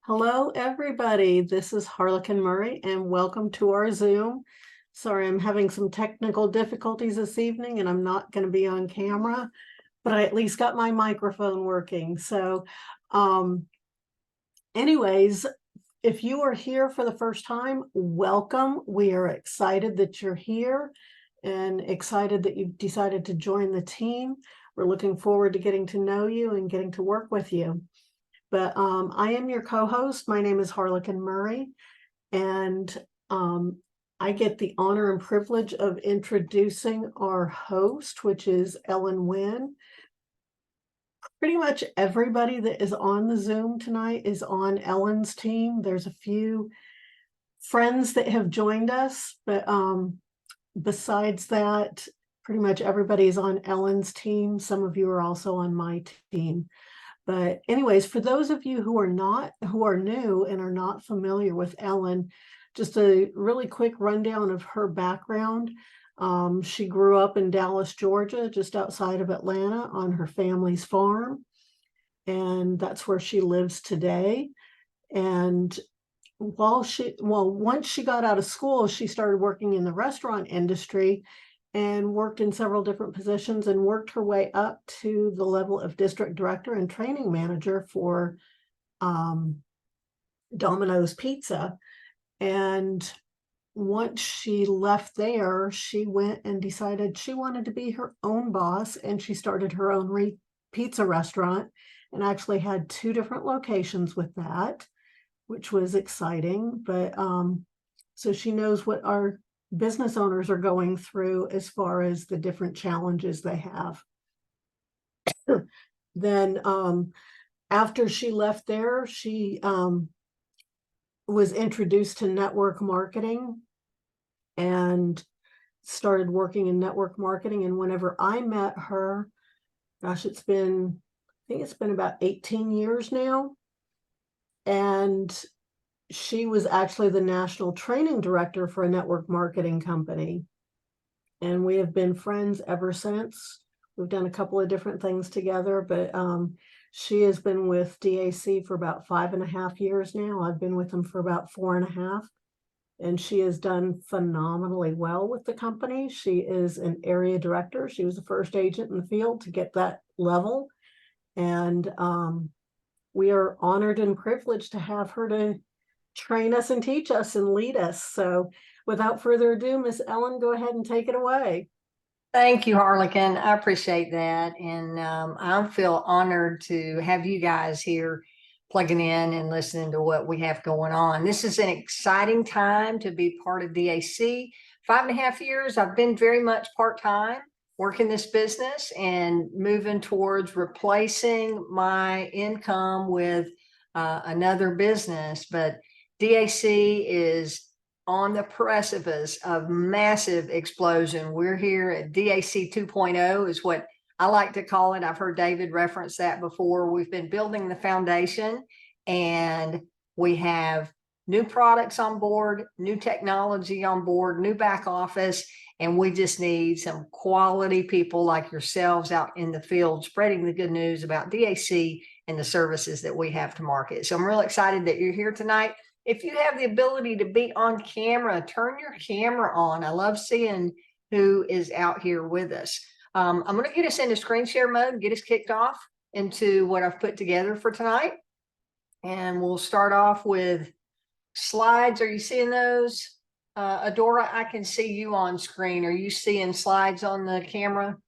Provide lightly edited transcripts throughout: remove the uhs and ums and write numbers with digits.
Hello, everybody. This is Harlequin Murray, and welcome to our Zoom. Sorry, I'm having some technical difficulties this evening, and I'm not going to be on camera, but I at least got my microphone working. Anyways, if you are here for the first time, welcome. We are excited that you're here and excited that you've decided to join the team. We're looking forward to getting to know you and getting to work with you. But I am your co-host. My name is Harlequin Murray, and I get the honor and privilege of introducing our host, which is Ellen Winn. Pretty much everybody that is on the Zoom tonight is on Ellen's team. There's a few friends that have joined us, but besides that, pretty much everybody is on Ellen's team. Some of you are also on my team. But anyways, for those of you who are new and are not familiar with Ellen, just a really quick rundown of her background. She grew up in Dallas, Georgia, just outside of Atlanta on her family's farm. And that's where she lives today. And once she got out of school, she started working in the restaurant industry and worked in several different positions and worked her way up to the level of district director and training manager for Domino's Pizza. And once she left there, she went and decided she wanted to be her own boss, and she started her own pizza restaurant and actually had 2 different locations with that, which was exciting. But so she knows what our business owners are going through as far as the different challenges they have. Then after she left there, she was introduced to network marketing and started working in network marketing. And whenever I met her, gosh, I think it's been about 18 years now. And she was actually the national training director for a network marketing company. And we have been friends ever since. We've done a couple of different things together, but she has been with DAC for about 5.5 years now. I've been with them for about 4.5. And she has done phenomenally well with the company. She is an area director. She was the first agent in the field to get that level. And we are honored and privileged to have her to train us and teach us and lead us. So without further ado, Miss Ellen, go ahead and take it away. Thank you, Harlequin. I appreciate that. And I feel honored to have you guys here plugging in and listening to what we have going on. This is an exciting time to be part of DAC. 5.5 years, I've been very much part-time working this business and moving towards replacing my income with another business. But DAC is on the precipice of massive explosion. We're here at DAC 2.0 is what I like to call it. I've heard David reference that before. We've been building the foundation, and we have new products on board, new technology on board, new back office, and we just need some quality people like yourselves out in the field spreading the good news about DAC and the services that we have to market. So I'm really excited that you're here tonight. If you have the ability to be on camera, turn your camera on. I love seeing who is out here with us. I'm going to get us into screen share mode and get us kicked off into what I've put together for tonight. And we'll start off with slides. Are you seeing those? Adora, I can see you on screen. Are you seeing slides on the camera?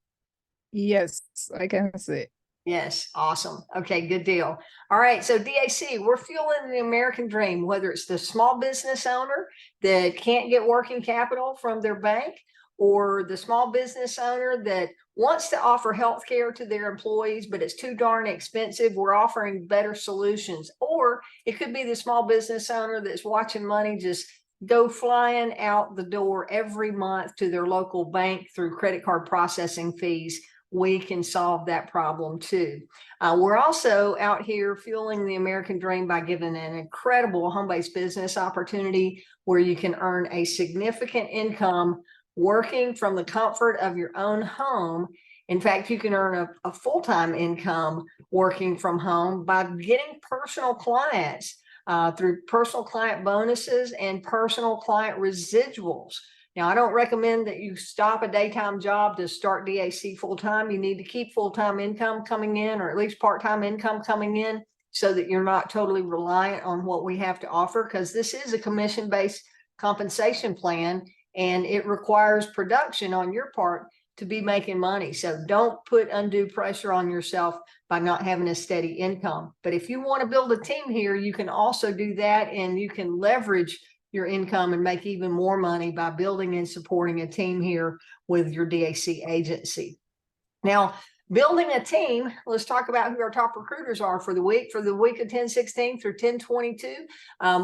Yes, I can see. Yes, awesome. Okay, good deal. All right, so DAC, we're fueling the American dream, whether it's the small business owner that can't get working capital from their bank, or the small business owner that wants to offer health care to their employees, but it's too darn expensive. We're offering better solutions. Or it could be the small business owner that's watching money just go flying out the door every month to their local bank through credit card processing fees. We can solve that problem too. We're also out here fueling the American dream by giving an incredible home-based business opportunity where you can earn a significant income working from the comfort of your own home. In fact, you can earn a full-time income working from home by getting personal clients through personal client bonuses and personal client residuals. Now, I don't recommend that you stop a daytime job to start DAC full-time. You need to keep full-time income coming in, or at least part-time income coming in, so that you're not totally reliant on what we have to offer, because this is a commission-based compensation plan and it requires production on your part to be making money. So don't put undue pressure on yourself by not having a steady income. But if you want to build a team here, you can also do that, and you can leverage your income and make even more money by building and supporting a team here with your DAC agency. Now, building a team, let's talk about who our top recruiters are for the week. For the week of 10/16 through 10/22,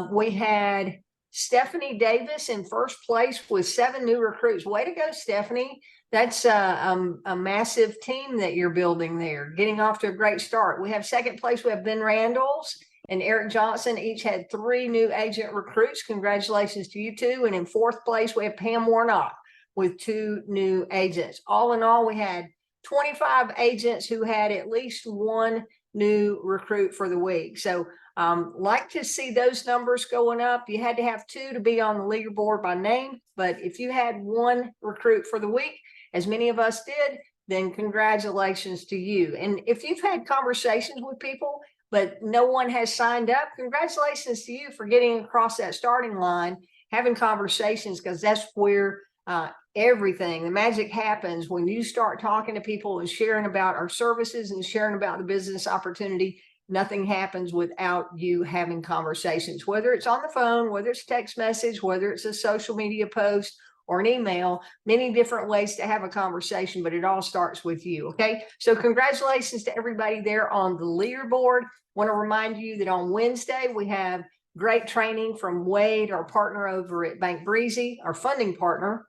we had Stephanie Davis in first place with 7 new recruits. Way to go, Stephanie. That's a massive team that you're building there, getting off to a great start. We have second place, we have Ben Randalls and Eric Johnson, each had 3 new agent recruits. Congratulations to you two. And in fourth place, we have Pam Warnock with 2 new agents. All in all, we had 25 agents who had at least 1 new recruit for the week. So like to see those numbers going up. You had to have 2 to be on the leaderboard by name, but if you had 1 recruit for the week, as many of us did, then congratulations to you. And if you've had conversations with people, but no one has signed up, congratulations to you for getting across that starting line, having conversations, because that's where everything, the magic happens when you start talking to people and sharing about our services and sharing about the business opportunity. Nothing happens without you having conversations, whether it's on the phone, whether it's text message, whether it's a social media post or an email, many different ways to have a conversation, but it all starts with you. Okay. So congratulations to everybody there on the leaderboard. Want to remind you that on Wednesday, we have great training from Wade, our partner over at Bank Breezy, our funding partner.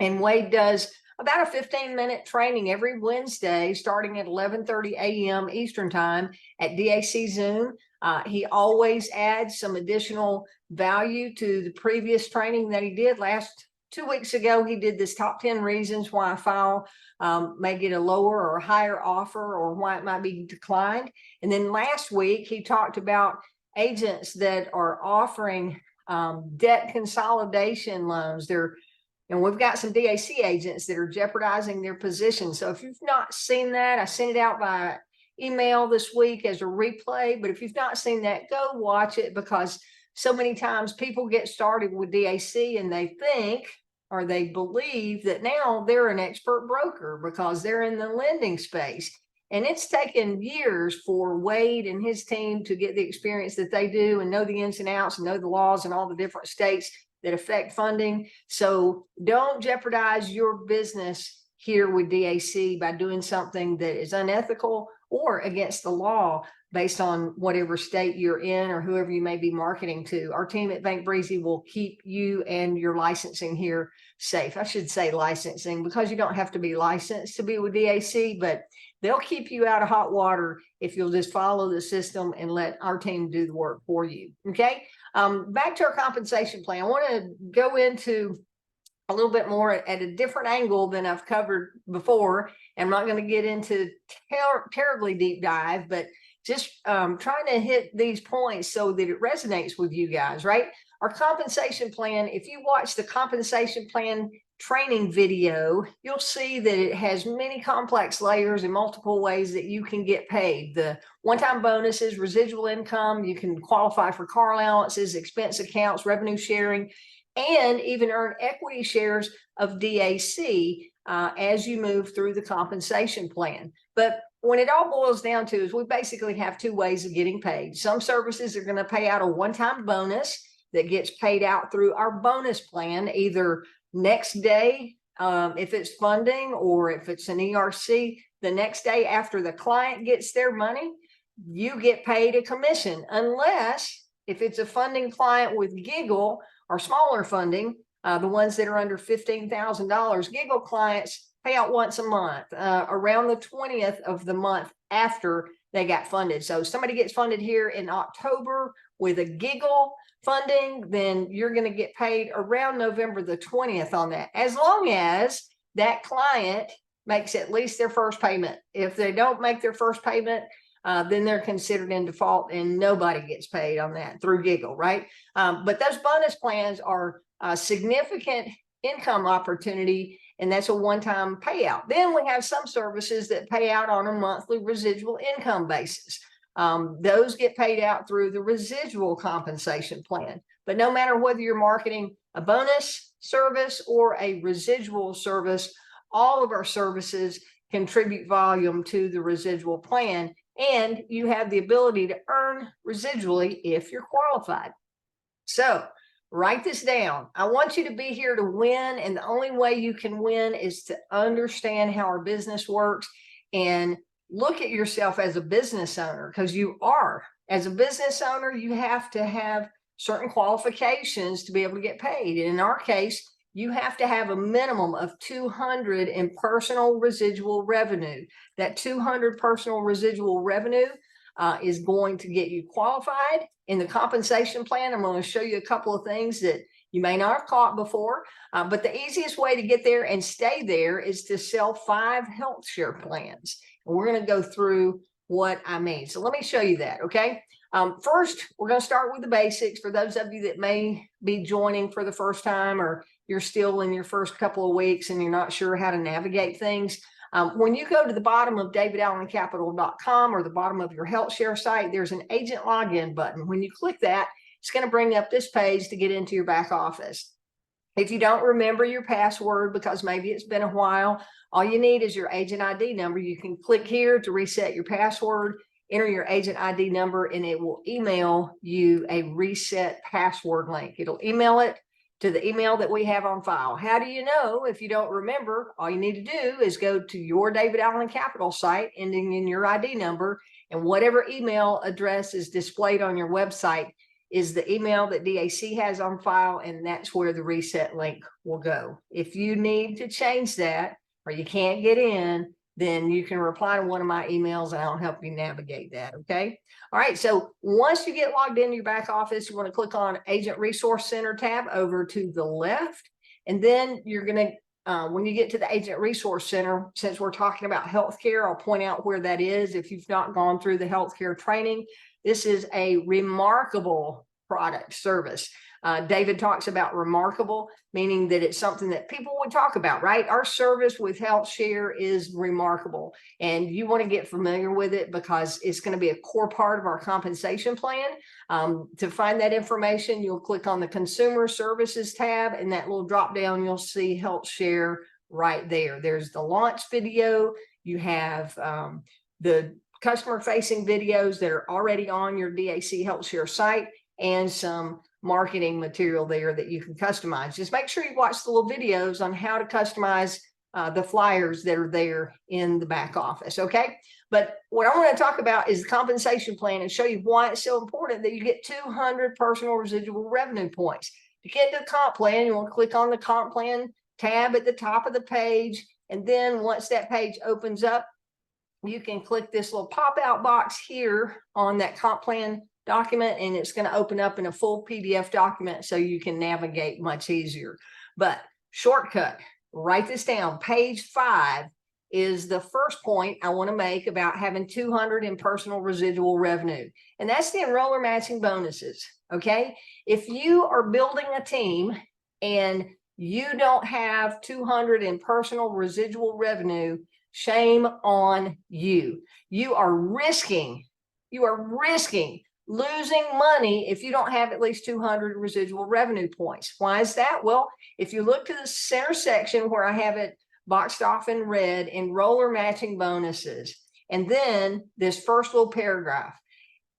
And Wade does about a 15-minute training every Wednesday, starting at 11:30 a.m. Eastern time at DAC Zoom. He always adds some additional value to the previous training that he did. Last 2 weeks ago, he did this top 10 reasons why a file may get a lower or higher offer, or why it might be declined. And then last week, he talked about agents that are offering debt consolidation loans. And we've got some DAC agents that are jeopardizing their position. So if you've not seen that, I sent it out by email this week as a replay. But if you've not seen that, go watch it, because so many times people get started with DAC and they think, or they believe, that now they're an expert broker because they're in the lending space. And it's taken years for Wade and his team to get the experience that they do and know the ins and outs and know the laws and all the different states that affect funding. So don't jeopardize your business here with DAC by doing something that is unethical or against the law based on whatever state you're in or whoever you may be marketing to. Our team at Bank Breezy will keep you and your licensing here safe. I should say licensing, because you don't have to be licensed to be with DAC, but they'll keep you out of hot water if you'll just follow the system and let our team do the work for you. Okay. Back to our compensation plan. I want to go into a little bit more at a different angle than I've covered before. I'm not going to get into terribly deep dive, but just trying to hit these points so that it resonates with you guys, right? Our compensation plan, if you watch the compensation plan training video, you'll see that it has many complex layers and multiple ways that you can get paid. The one-time bonuses, residual income, you can qualify for car allowances, expense accounts, revenue sharing, and even earn equity shares of DAC as you move through the compensation plan. But when it all boils down to is we basically have 2 ways of getting paid. Some services are going to pay out a one-time bonus that gets paid out through our bonus plan, either next day, if it's funding, or if it's an ERC, the next day after the client gets their money, you get paid a commission, unless if it's a funding client with Giggle or smaller funding, the ones that are under $15,000, Giggle clients pay out once a month, around the 20th of the month after they got funded. So if somebody gets funded here in October with a Giggle funding, then you're going to get paid around November the 20th on that, as long as that client makes at least their first payment. If they don't make their first payment, then they're considered in default and nobody gets paid on that through Giggle, right? But those bonus plans are a significant income opportunity, and that's a one-time payout. Then we have some services that pay out on a monthly residual income basis. Those get paid out through the residual compensation plan. But no matter whether you're marketing a bonus service or a residual service, all of our services contribute volume to the residual plan, and you have the ability to earn residually if you're qualified. So write this down. I want you to be here to win, and the only way you can win is to understand how our business works and look at yourself as a business owner, because you are. As a business owner, you have to have certain qualifications to be able to get paid. And in our case, you have to have a minimum of 200 in personal residual revenue. That 200 personal residual revenue is going to get you qualified. In the compensation plan, I'm going to show you a couple of things that you may not have caught before, but the easiest way to get there and stay there is to sell 5 health share plans. And we're going to go through what I mean. So let me show you that, okay? First, we're going to start with the basics for those of you that may be joining for the first time, or you're still in your first couple of weeks and you're not sure how to navigate things. When you go to the bottom of davidallencapital.com or the bottom of your health share site, there's an agent login button. When you click that, it's going to bring up this page to get into your back office. If you don't remember your password because maybe it's been a while, all you need is your agent ID number. You can click here to reset your password, enter your agent ID number, and it will email you a reset password link. It'll email it to the email that we have on file. How do you know if you don't remember? All you need to do is go to your David Allen Capital site ending in your ID number, and whatever email address is displayed on your website is the email that DAC has on file, and that's where the reset link will go. If you need to change that or you can't get in, then you can reply to one of my emails and I'll help you navigate that, okay? All right, so once you get logged into your back office, you want to click on Agent Resource Center tab over to the left, and then you're going to, when you get to the Agent Resource Center, since we're talking about healthcare, I'll point out where that is. If you've not gone through the healthcare training, this is a remarkable product service. David talks about remarkable, meaning that it's something that people would talk about, right? Our service with Health Share is remarkable, and you want to get familiar with it because it's going to be a core part of our compensation plan. To find that information, you'll click on the Consumer Services tab, and that little drop down, you'll see Health Share right there. There's the launch video. You have the customer-facing videos that are already on your DAC Health Share site, and some marketing material there that you can customize. Just make sure you watch the little videos on how to customize the flyers that are there in the back office, okay? But what I want to talk about is the compensation plan and show you why it's so important that you get 200 personal residual revenue points. To get into the comp plan, you want to click on the comp plan tab at the top of the page, and then once that page opens up, you can click this little pop-out box here on that comp plan document, and it's going to open up in a full PDF document so you can navigate much easier. But shortcut, write this down. Page 5 is the first point I want to make about having 200 in personal residual revenue, and that's the enroller matching bonuses. Okay, if you are building a team and you don't have 200 in personal residual revenue, shame on you. You are risking losing money if you don't have at least 200 residual revenue points. Why is that? Well, if you look to the center section where I have it boxed off in red, enroller matching bonuses, and then this first little paragraph,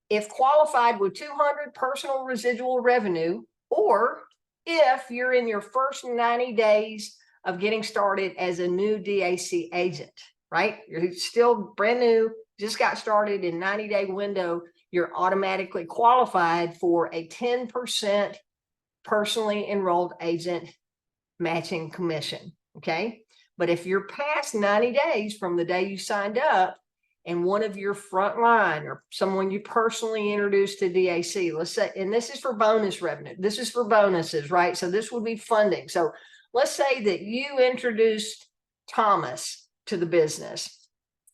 if qualified with 200 personal residual revenue, or if you're in your first 90 days of getting started as a new DAC agent, right? You're still brand new, just got started in 90-day window, you're automatically qualified for a 10% personally enrolled agent matching commission, okay? But if you're past 90 days from the day you signed up and one of your front line or someone you personally introduced to DAC, let's say, and this is for bonus revenue, this is for bonuses, right? So this would be funding. So let's say that you introduced Thomas to the business,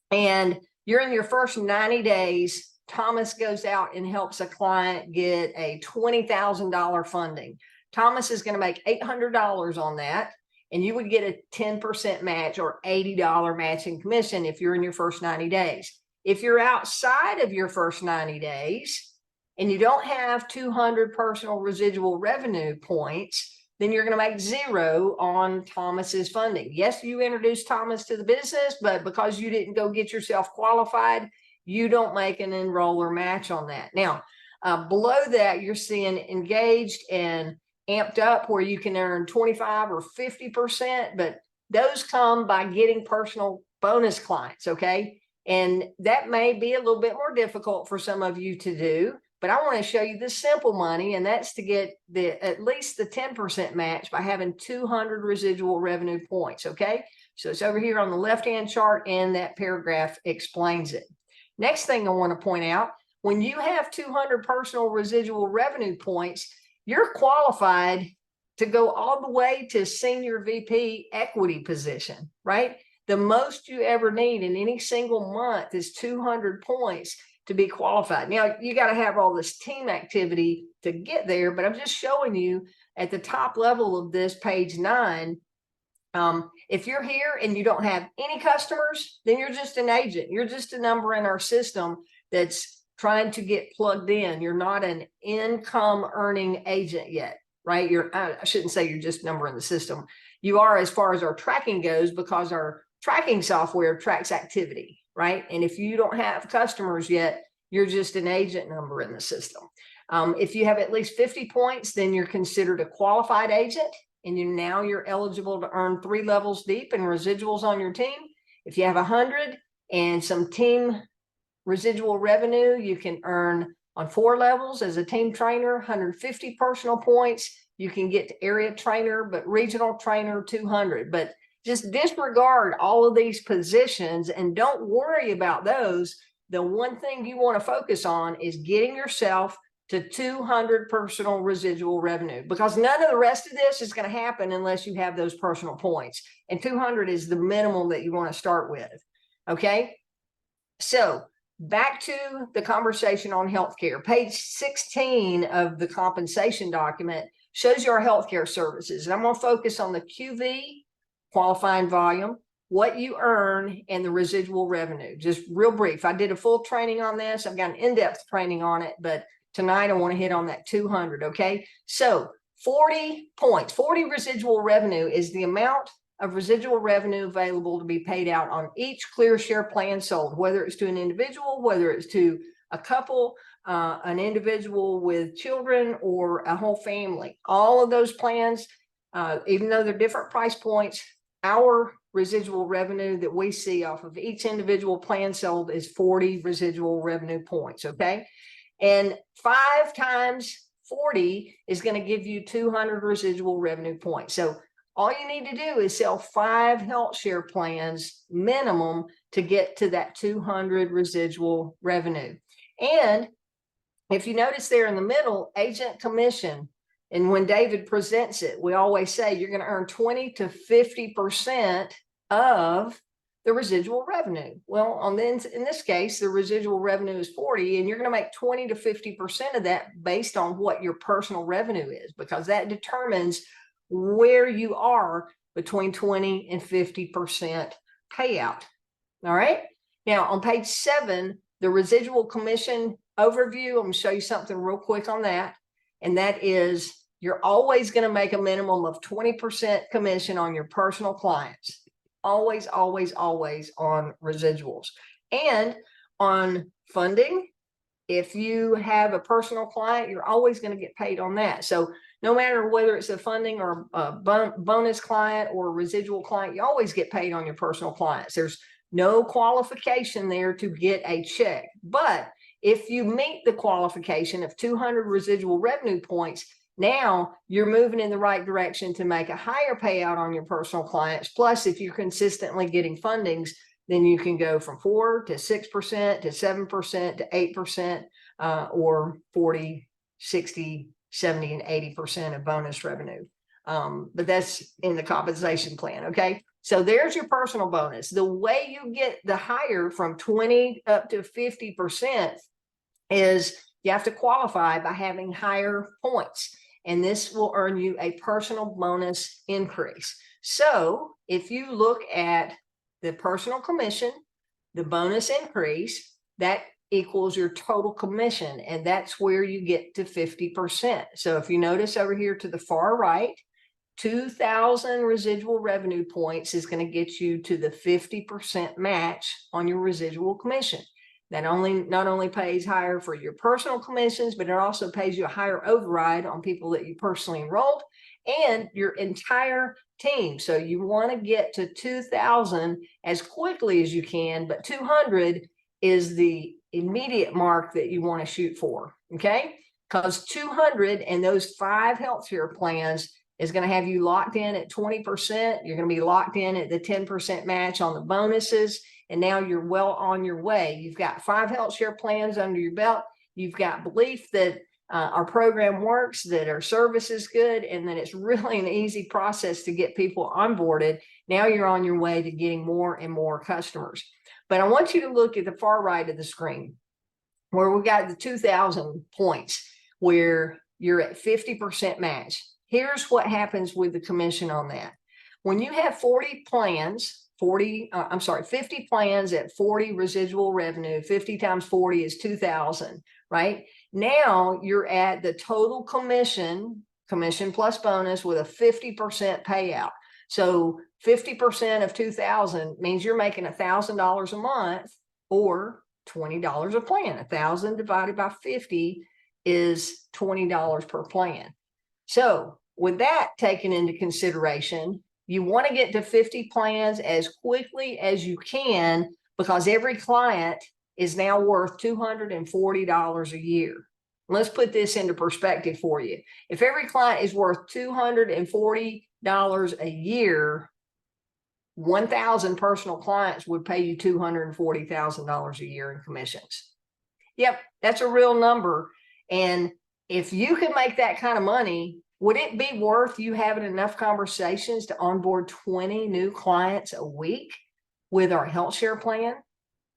and you're in your first 90 days. Thomas goes out and helps a client get a $20,000 funding. Thomas is going to make $800 on that, and you would get a 10% match or $80 matching commission if you're in your first 90 days. If you're outside of your first 90 days and you don't have 200 personal residual revenue points, then you're going to make 0 on Thomas's funding. Yes, you introduced Thomas to the business, but because you didn't go get yourself qualified, you don't make an enroller match on that. Now, below that, you're seeing engaged and amped up where you can earn 25 or 50%, but those come by getting personal bonus clients, okay? And that may be a little bit more difficult for some of you to do, but I want to show you the simple money, and that's to get at least the 10% match by having 200 residual revenue points, okay? So it's over here on the left-hand chart, and that paragraph explains it. Next thing I want to point out, when you have 200 personal residual revenue points, you're qualified to go all the way to senior VP equity position, right? The most you ever need in any single month is 200 points to be qualified. Now, you got to have all this team activity to get there, but I'm just showing you at the top level of this page 9. If you're here and you don't have any customers, then you're just an agent. You're just a number in our system that's trying to get plugged in. You're not an income earning agent yet, right? I shouldn't say you're just a number in the system. You are as far as our tracking goes, because our tracking software tracks activity, right? And if you don't have customers yet, you're just an agent number in the system. If you have at least 50 points, then you're considered a qualified agent, and you're eligible to earn 3 levels deep in residuals on your team. If you have 100 and some team residual revenue, you can earn on 4 levels as a team trainer, 150 personal points. You can get to area trainer, but regional trainer, 200. But just disregard all of these positions and don't worry about those. The one thing you want to focus on is getting yourself to 200 personal residual revenue, because none of the rest of this is going to happen unless you have those personal points. And 200 is the minimum that you want to start with. Okay. So back to the conversation on healthcare. Page 16 of the compensation document shows you our healthcare services. And I'm going to focus on the QV, qualifying volume, what you earn, and the residual revenue. Just real brief. I did a full training on this. I've got an in-depth training on it, but tonight I want to hit on that 200. Okay. So 40 points, 40 residual revenue is the amount of residual revenue available to be paid out on each clear share plan sold, whether it's to an individual, whether it's to a couple, an individual with children, or a whole family. All of those plans, even though they're different price points, our residual revenue that we see off of each individual plan sold is 40 residual revenue points. Okay. And 5 times 40 is going to give you 200 residual revenue points. So all you need to do is sell 5 health share plans minimum to get to that 200 residual revenue. And if you notice there in the middle, agent commission, and when David presents it, we always say you're going to earn 20 to 50% of the residual revenue. Well, in this case, the residual revenue is 40, and you're going to make 20 to 50% of that based on what your personal revenue is, because that determines where you are between 20 and 50% payout. All right. Now on page 7, the residual commission overview, I'm going to show you something real quick on that. And that is, you're always going to make a minimum of 20% commission on your personal clients. Always, always, always on residuals. And on funding, if you have a personal client, you're always going to get paid on that. So no matter whether it's a funding or a bonus client or a residual client, you always get paid on your personal clients. There's no qualification there to get a check. But if you meet the qualification of 200 residual revenue points, now you're moving in the right direction to make a higher payout on your personal clients. Plus, if you're consistently getting fundings, then you can go from 4 to 6% to 7% to 8%, or 40, 60, 70, and 80% of bonus revenue. But that's in the compensation plan. Okay. So there's your personal bonus. The way you get the higher from 20 up to 50% is you have to qualify by having higher points. And this will earn you a personal bonus increase. So if you look at the personal commission, the bonus increase, that equals your total commission. And that's where you get to 50%. So if you notice over here to the far right, 2,000 residual revenue points is going to get you to the 50% match on your residual commission. That not only pays higher for your personal commissions, but it also pays you a higher override on people that you personally enrolled and your entire team. So you want to get to 2,000 as quickly as you can, but 200 is the immediate mark that you want to shoot for. Okay, because 200 and those 5 healthcare plans is going to have you locked in at 20%. You're going to be locked in at the 10% match on the bonuses. And now you're well on your way. You've got 5 health share plans under your belt. You've got belief that our program works, that our service is good, and that it's really an easy process to get people onboarded. Now you're on your way to getting more and more customers. But I want you to look at the far right of the screen where we got the 2,000 points where you're at 50% match. Here's what happens with the commission on that. When you have 50 plans at 40 residual revenue, 50 times 40 is 2,000, right? Now you're at the total commission plus bonus with a 50% payout. So 50% of 2,000 means you're making $1,000 a month or $20 a plan. 1,000 divided by 50 is $20 per plan. So with that taken into consideration, you want to get to 50 plans as quickly as you can because every client is now worth $240 a year. Let's put this into perspective for you. If every client is worth $240 a year, 1,000 personal clients would pay you $240,000 a year in commissions. Yep, that's a real number. And if you can make that kind of money, would it be worth you having enough conversations to onboard 20 new clients a week with our health share plan?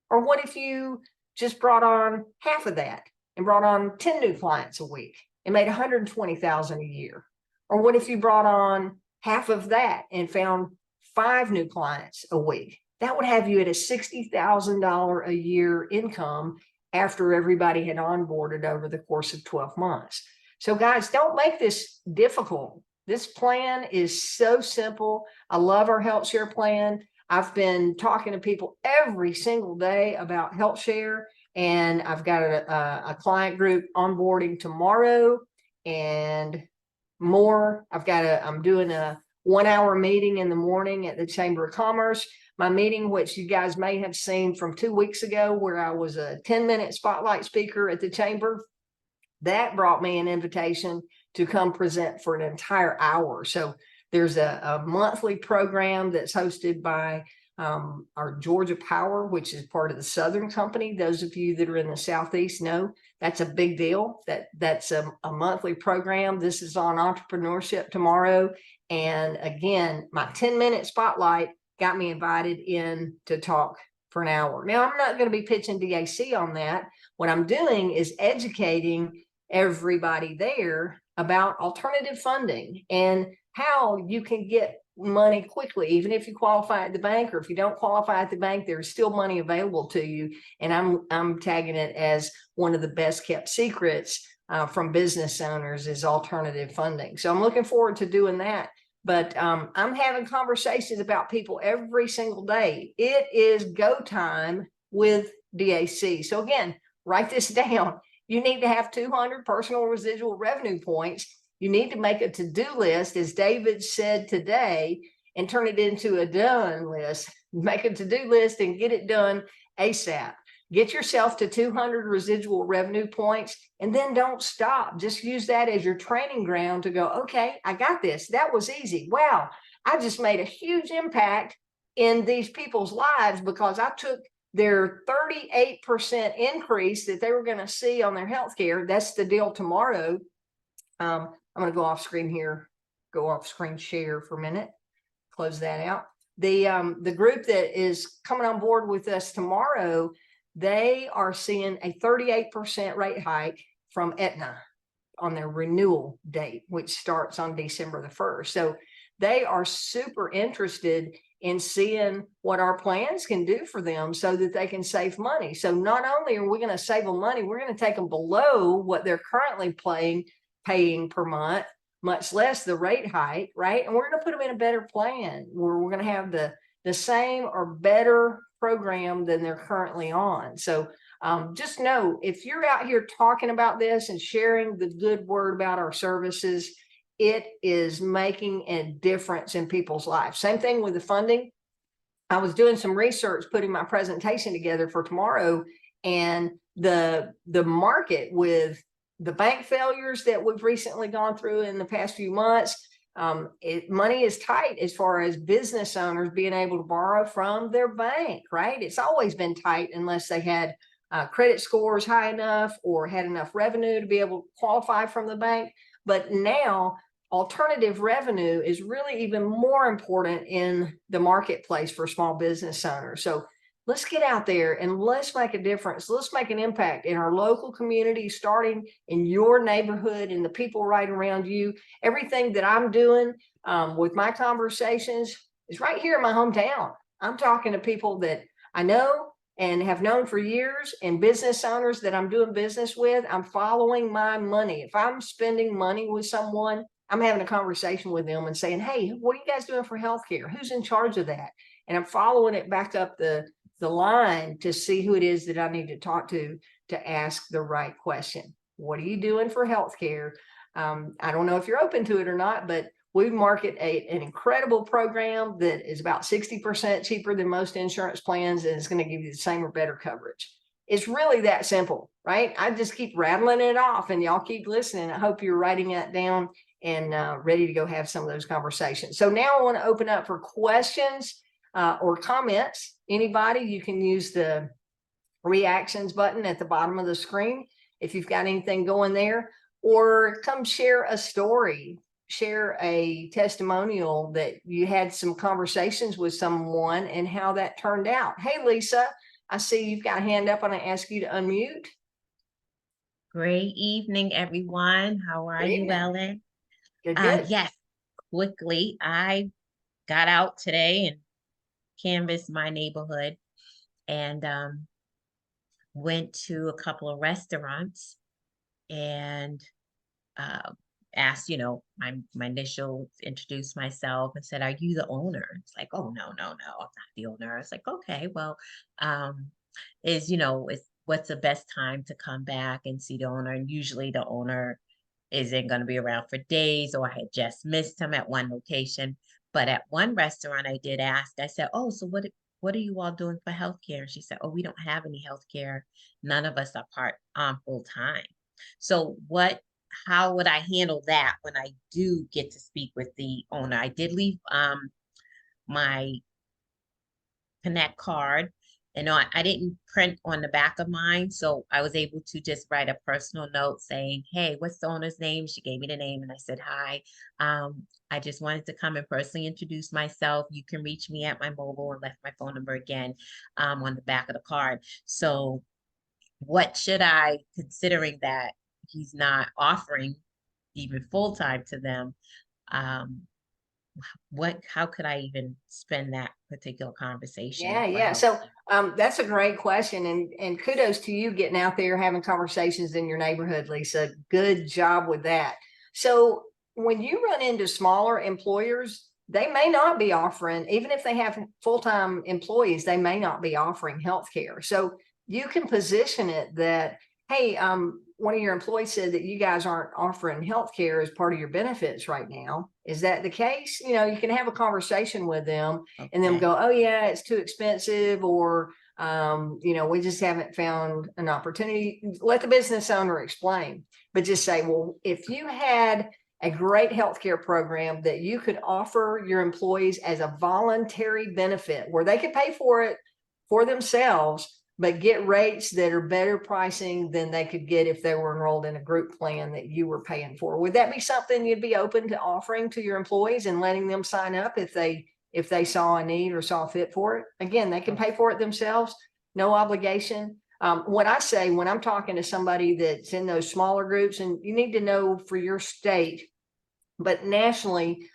Or what if you just brought on half of that and brought on 10 new clients a week and made $120,000 a year? Or what if you brought on half of that and found 5 new clients a week? That would have you at a $60,000 a year income after everybody had onboarded over the course of 12 months. So guys, don't make this difficult. This plan is so simple. I love our health share plan. I've been talking to people every single day about health share, and I've got a client group onboarding tomorrow and more. I'm doing a 1-hour meeting in the morning at the Chamber of Commerce. My meeting, which you guys may have seen from 2 weeks ago, where I was a 10-minute spotlight speaker at the Chamber, that brought me an invitation to come present for an entire hour. So there's a monthly program that's hosted by our Georgia Power, which is part of the Southern Company. Those of you that are in the Southeast know that's a big deal. That's a monthly program. This is on entrepreneurship tomorrow. And again, my 10-minute spotlight got me invited in to talk for an hour. Now, I'm not going to be pitching DAC on that. What I'm doing is educating everybody there about alternative funding and how you can get money quickly, even if you qualify at the bank, or if you don't qualify at the bank, there's still money available to you. And I'm tagging it as one of the best kept secrets from business owners is alternative funding. So I'm looking forward to doing that. But I'm having conversations about people every single day. It is go time with DAC. So again, write this down. You need to have 200 personal residual revenue points. You need to make a to-do list, as David said today, and turn it into a done list. Make a to-do list and get it done ASAP. Get yourself to 200 residual revenue points, and then don't stop. Just use that as your training ground to go, okay, I got this. That was easy. Wow, I just made a huge impact in these people's lives because I took their 38% increase that they were going to see on their healthcare. That's the deal tomorrow. I'm going to go off screen here, go off screen share for a minute, close that out. The group that is coming on board with us tomorrow, they are seeing a 38% rate hike from Aetna on their renewal date, which starts on December the 1st. So they are super interested in seeing what our plans can do for them so that they can save money. So not only are we going to save them money, we're going to take them below what they're currently paying per month, much less the rate hike, right? And we're going to put them in a better plan where we're going to have the same or better program than they're currently on. So just know, if you're out here talking about this and sharing the good word about our services, it is making a difference in people's lives. Same thing with the funding. I was doing some research, putting my presentation together for tomorrow, and the market with the bank failures that we've recently gone through in the past few months, money is tight as far as business owners being able to borrow from their bank, right? It's always been tight unless they had credit scores high enough or had enough revenue to be able to qualify from the bank. But now alternative revenue is really even more important in the marketplace for small business owners. So let's get out there and let's make a difference. Let's make an impact in our local community, starting in your neighborhood and the people right around you. Everything that I'm doing with my conversations is right here in my hometown. I'm talking to people that I know and have known for years, and business owners that I'm doing business with. I'm following my money. If I'm spending money with someone, I'm having a conversation with them and saying, hey, what are you guys doing for healthcare? Who's in charge of that? And I'm following it back up the line to see who it is that I need to talk to ask the right question. What are you doing for healthcare? I don't know if you're open to it or not, but we market an incredible program that is about 60% cheaper than most insurance plans, and it's going to give you the same or better coverage. It's really that simple, right? I just keep rattling it off and y'all keep listening. I hope you're writing that down and ready to go have some of those conversations. So now I want to open up for questions or comments. Anybody, you can use the reactions button at the bottom of the screen if you've got anything going there, or come share a story, share a testimonial that you had some conversations with someone and how that turned out. Hey, Lisa, I see you've got a hand up and I ask you to unmute. Great evening, everyone. How are you, Ellen? Good. Yes, quickly, I got out today and canvassed my neighborhood and went to a couple of restaurants and asked, my initials, introduced myself and said, are you the owner? It's like, oh, no, I'm not the owner. It's like, okay, well, what's the best time to come back and see the owner? And usually the owner isn't going to be around for days, or I had just missed him at one location. But at one restaurant I did ask, I said, oh, so what are you all doing for healthcare? And she said, oh, we don't have any healthcare. None of us are full time. So how would I handle that when I do get to speak with the owner? I did leave my Connect card, and I didn't print on the back of mine, so I was able to just write a personal note saying, hey, what's the owner's name? She gave me the name and I said, hi, I just wanted to come and personally introduce myself. You can reach me at my mobile, and left my phone number again on the back of the card. So what should I, considering that he's not offering even full-time to them, how could I even spend that particular conversation? Yeah. So that's a great question, and kudos to you getting out there having conversations in your neighborhood, Lisa. Good job with that. So when you run into smaller employers, they may not be offering, even if they have full-time employees, they may not be offering healthcare. So you can position it that, hey, one of your employees said that you guys aren't offering healthcare as part of your benefits right now. Is that the case? You can have a conversation with them and then go, oh yeah, it's too expensive, or, we just haven't found an opportunity. Let the business owner explain, but just say, well, if you had a great healthcare program that you could offer your employees as a voluntary benefit where they could pay for it for themselves, but get rates that are better pricing than they could get if they were enrolled in a group plan that you were paying for. Would that be something you'd be open to offering to your employees and letting them sign up if they if they saw a need or saw fit for it. Again, they can pay for it themselves, no obligation. What I say when I'm talking to somebody that's in those smaller groups, and you need to know for your state, but nationally,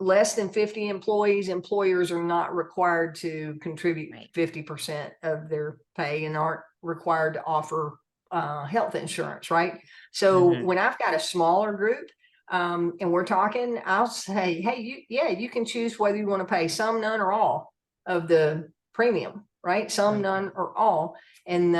less than 50 employees, employers are not required to contribute 50% of their pay and aren't required to offer health insurance, right? So Mhm. when I've got a smaller group, and we're talking, I'll say, hey, you can choose whether you want to pay some, none, or all of the premium, right? Some, Okay. none, or all. And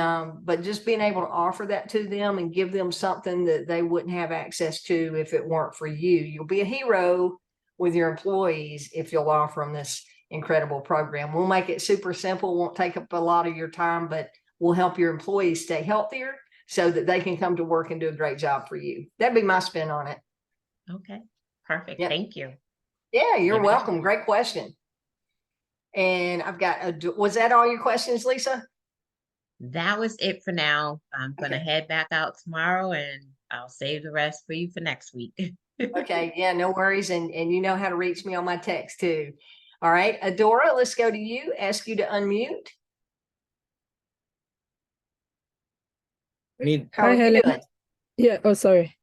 but just being able to offer that to them and give them something that they wouldn't have access to if it weren't for you. You'll be a hero with your employees if you'll offer them this incredible program. We'll make it super simple, won't take up a lot of your time, but we'll help your employees stay healthier so that they can come to work and do a great job for you. That'd be my spin on it. Okay, perfect. Yep. Thank you. Yeah, you're Give it a- welcome. Great question. And I've got was that all your questions, Lisa? That was it for now. I'm gonna Okay. head back out tomorrow and I'll save the rest for you for next week. Okay, yeah, no worries. And you know how to reach me on my text too. All right, Adora, let's go to you. Ask you to unmute. How Hi, are you Helen. doing? Yeah, oh, sorry.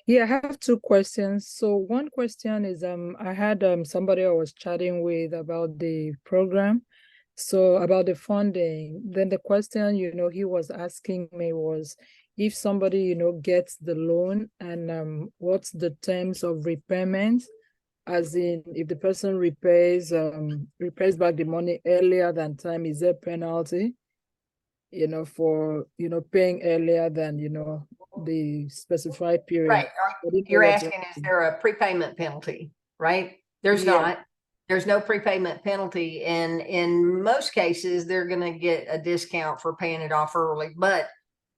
Yeah, I have two questions. So one question is I had somebody I was chatting with about the program. So about the funding. Then the question, he was asking me was if somebody, gets the loan and what's the terms of repayment? As in if the person repays back the money earlier than time, is there penalty? For paying earlier than the specified period. Right. I didn't know You're what asking, is there a prepayment penalty, right? There's Yeah. not. There's no prepayment penalty. And in most cases, they're going to get a discount for paying it off early. But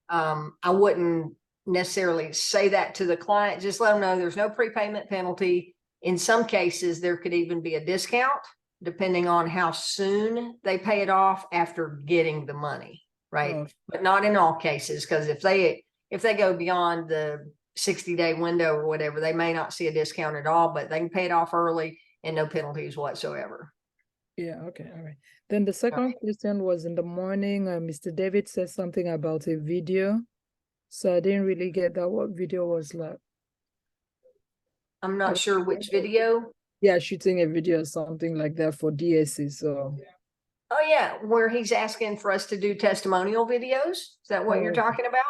I wouldn't necessarily say that to the client. Just let them know there's no prepayment penalty. In some cases, there could even be a discount depending on how soon they pay it off after getting the money, right? Oh, But not in all cases, because if they go beyond the 60-day window or whatever, they may not see a discount at all, but they can pay it off early and no penalties whatsoever. yeah, okay, all right. Then the second question was in the morning, Mr. David said something about a video. So I didn't really get that what video was like. I'm not sure which video. Yeah, shooting a video or something like that for DAC. So Oh yeah, where he's asking for us to do testimonial videos. Is that what you're talking about?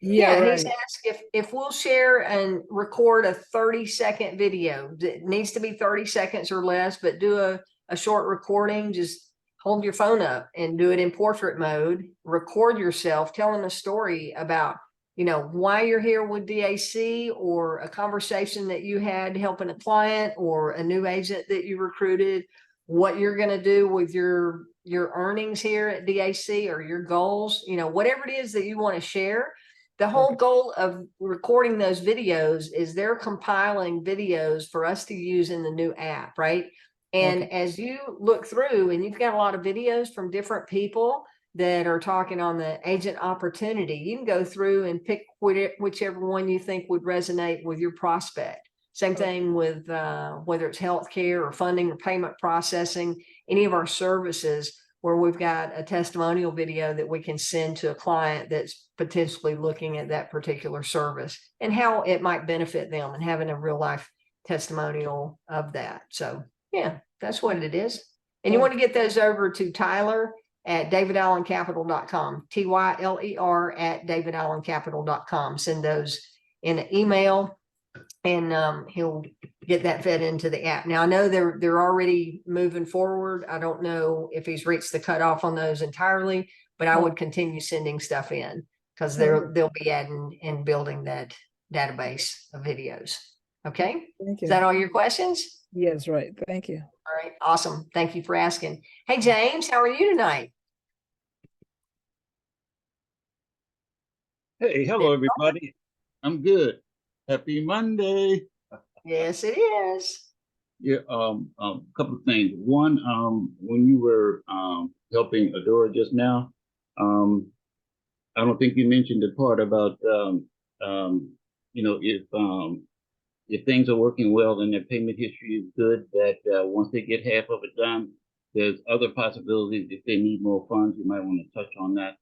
yeah, right. He's asked if we'll share and record a 30-second video. It needs to be 30 seconds or less, but do a short recording. Just hold your phone up and do it in portrait mode. Record yourself telling a story about, why you're here with DAC, or a conversation that you had helping a client, or a new agent that you recruited, what you're going to do with your earnings here at DAC, or your goals, whatever it is that you want to share. The whole goal of recording those videos is they're compiling videos for us to use in the new app, right? And as you look through, and you've got a lot of videos from different people that are talking on the agent opportunity, you can go through and pick whichever one you think would resonate with your prospect. Same thing with whether it's healthcare or funding or payment processing, any of our services where we've got a testimonial video that we can send to a client that's potentially looking at that particular service and how it might benefit them, and having a real life testimonial of that. So yeah, that's what it is. And you want to get those over to Tyler at davidallencapital.com, TYLER at davidallencapital.com. Send those in an email, and he'll get that fed into the app. Now I know they're already moving forward. I don't know if he's reached the cutoff on those entirely, but I would continue sending stuff in, because they'll be adding and building that database of videos. Okay. Thank you. Is that all your questions? Yes, right. Thank you. All right. Awesome. Thank you for asking. Hey, James, how are you tonight? Hey, hello, everybody. I'm good. Happy Monday. Yes, it is. Yeah, couple of things. One, when you were helping Adora just now, I don't think you mentioned the part about if if things are working well and their payment history is good, that once they get half of it done, there's other possibilities. If they need more funds, you might want to touch on that.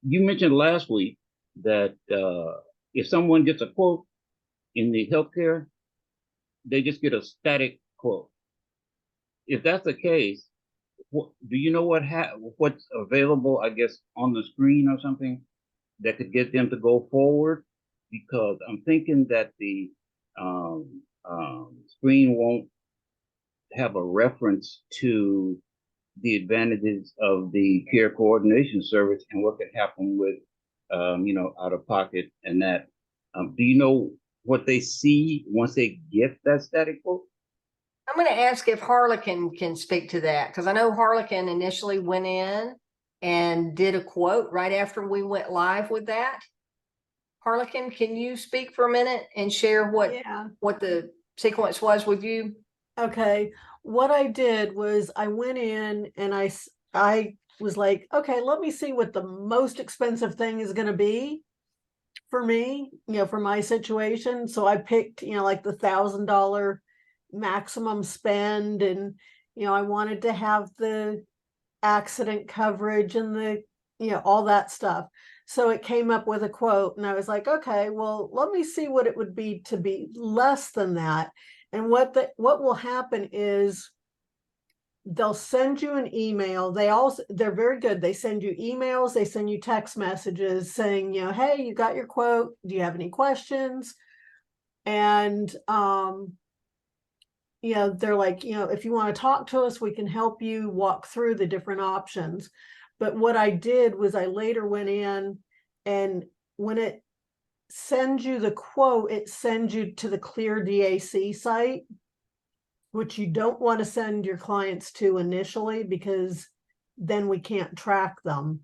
You mentioned last week that if someone gets a quote in the healthcare, they just get a static quote. If that's the case, do you know what's available, I guess, on the screen or something that could get them to go forward? Because I'm thinking that the screen won't have a reference to the advantages of the care coordination service and what could happen with, out of pocket and that. Do you know what they see once they get that static quote? I'm going to ask if Harlequin can speak to that, because I know Harlequin initially went in and did a quote right after we went live with that. Harlequin, can you speak for a minute and share what the sequence was with you? Okay, what I did was I went in and I was like, okay, let me see what the most expensive thing is going to be for me, for my situation. So I picked, like the $1,000 maximum spend, and I wanted to have the accident coverage and the all that stuff. So it came up with a quote, and I was like, okay, well, let me see what it would be to be less than that. And what will happen is they'll send you an email. They're very good. They send you emails, they send you text messages saying, hey, you got your quote. Do you have any questions? And they're like, if you want to talk to us, we can help you walk through the different options. But what I did was I later went in, and when it sends you the quote, it sends you to the Clear DAC site, which you don't want to send your clients to initially, because then we can't track them.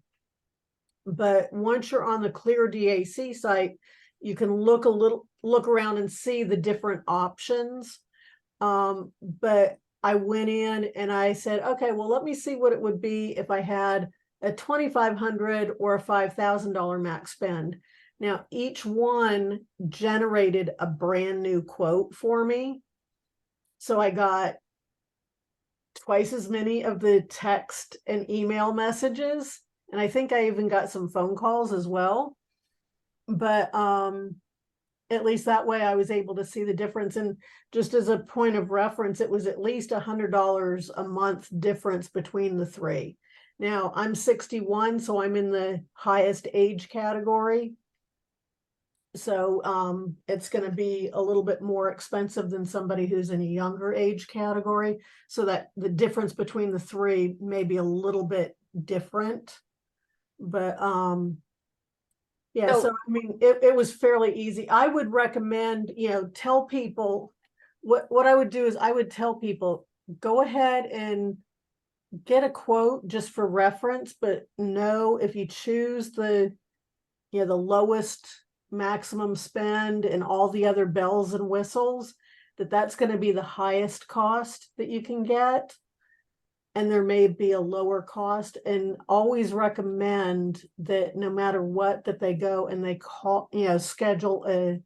But once you're on the Clear DAC site, you can look around and see the different options. But I went in and I said, okay, well, let me see what it would be if I had a $2,500 or a $5,000 max spend. Now, each one generated a brand new quote for me. So I got twice as many of the text and email messages. And I think I even got some phone calls as well. But at least that way I was able to see the difference. And just as a point of reference, it was at least $100 a month difference between the three. Now I'm 61, so I'm in the highest age category. So it's going to be a little bit more expensive than somebody who's in a younger age category. So that the difference between the three may be a little bit different. But yeah, so I mean, it was fairly easy. I would recommend, tell people what I would do is I would tell people, go ahead and get a quote just for reference, but know if you choose the lowest maximum spend and all the other bells and whistles, that's going to be the highest cost that you can get. And there may be a lower cost, and always recommend that no matter what, that they go and they call, schedule a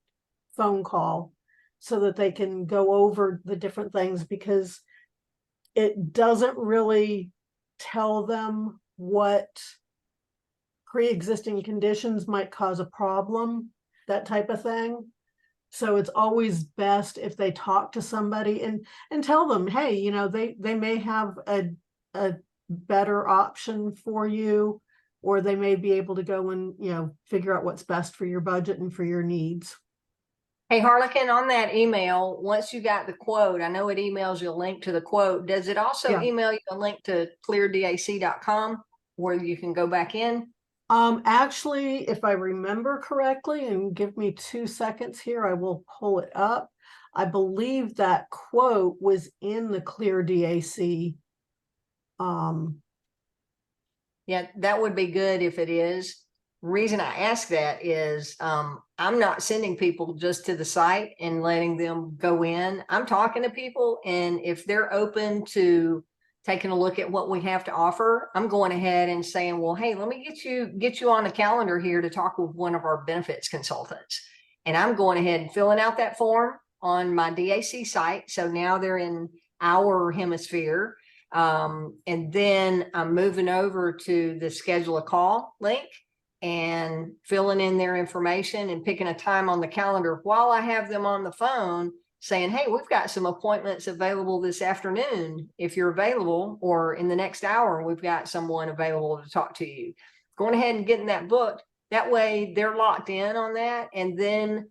phone call so that they can go over the different things, because it doesn't really tell them what pre-existing conditions might cause a problem, that type of thing. So it's always best if they talk to somebody and tell them, hey, they may have a better option for you, or they may be able to go and, figure out what's best for your budget and for your needs. Hey, Harlequin, on that email, once you got the quote, I know it emails you a link to the quote. Does it also email you a link to cleardac.com where you can go back in? Actually, if I remember correctly, and give me 2 seconds here, I will pull it up. I believe that quote was in the Clear DAC. Yeah, that would be good if it is. Reason I ask that is I'm not sending people just to the site and letting them go in. I'm talking to people, and if they're open to taking a look at what we have to offer, I'm going ahead and saying, well, hey, let me get you on the calendar here to talk with one of our benefits consultants. And I'm going ahead and filling out that form on my DAC site. So now they're in our hemisphere. And then I'm moving over to the schedule a call link and filling in their information and picking a time on the calendar while I have them on the phone saying, hey, we've got some appointments available this afternoon if you're available, or in the next hour, we've got someone available to talk to you. Going ahead and getting that booked. That way they're locked in on that. And then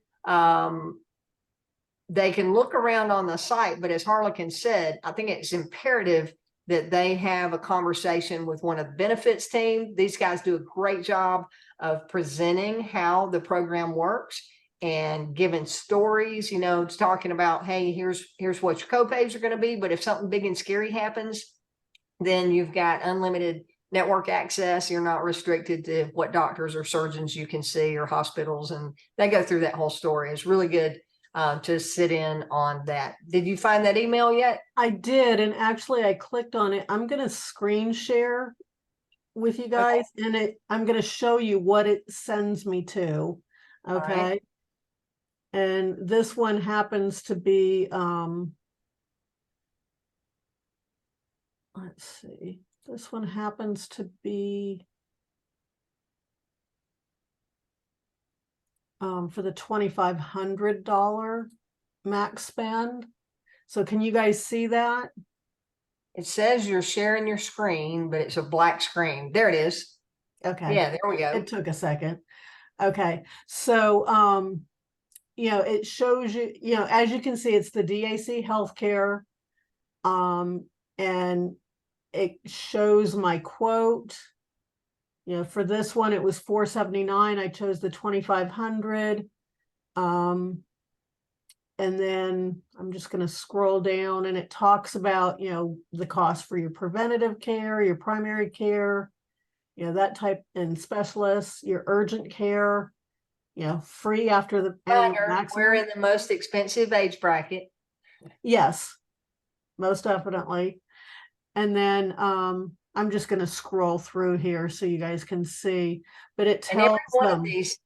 they can look around on the site. But as Harlequin said, I think it's imperative that they have a conversation with one of the benefits team. These guys do a great job of presenting how the program works and giving stories, you know, talking about, hey, here's what your copays are going to be. But if something big and scary happens, then you've got unlimited network access. You're not restricted to what doctors or surgeons you can see or hospitals. And they go through that whole story. It's really good to sit in on that. Did you find that email yet? I did, and actually I clicked on it. I'm going to screen share with you guys, and I'm going to show you what it sends me to. Okay. right. And this one happens to be, let's see, this one happens to be for the $2,500 max spend. So can you guys see that? It says you're sharing your screen, but it's a black screen. There it is. Okay. Yeah, there we go. It took a second. Okay. So, you know, it shows you, you know, as you can see, it's the DAC healthcare. And it shows my quote. You know, for this one, it was $479. I chose the 2,500. And then I'm just going to scroll down, and it talks about, you know, the cost for your preventative care, your primary care, you know, that type, and specialists, your urgent care, you know, free after the annual We're maximum. in the most expensive age bracket. Yes, most definitely. And then I'm just going to scroll through here so you guys can see, but it And every tells one of them. these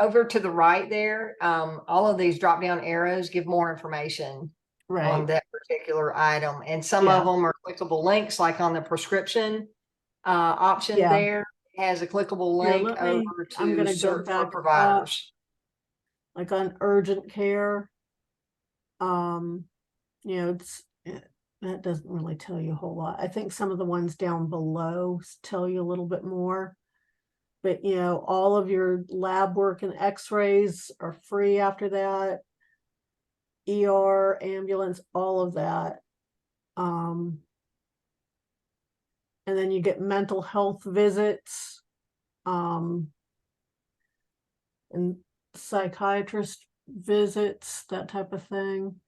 over to the right there, all of these drop down arrows give more information on Right. that particular item. And some Yeah. of them are clickable links, like on the prescription option Yeah. there has a clickable Here, link let me- over I'm to gonna go search for back up. providers. Like on urgent care. You know, that doesn't really tell you a whole lot. I think some of the ones down below tell you a little bit more. But, you know, all of your lab work and x-rays are free after that. ER, ambulance, all of that. And then you get mental health visits, and psychiatrist visits, that type of thing.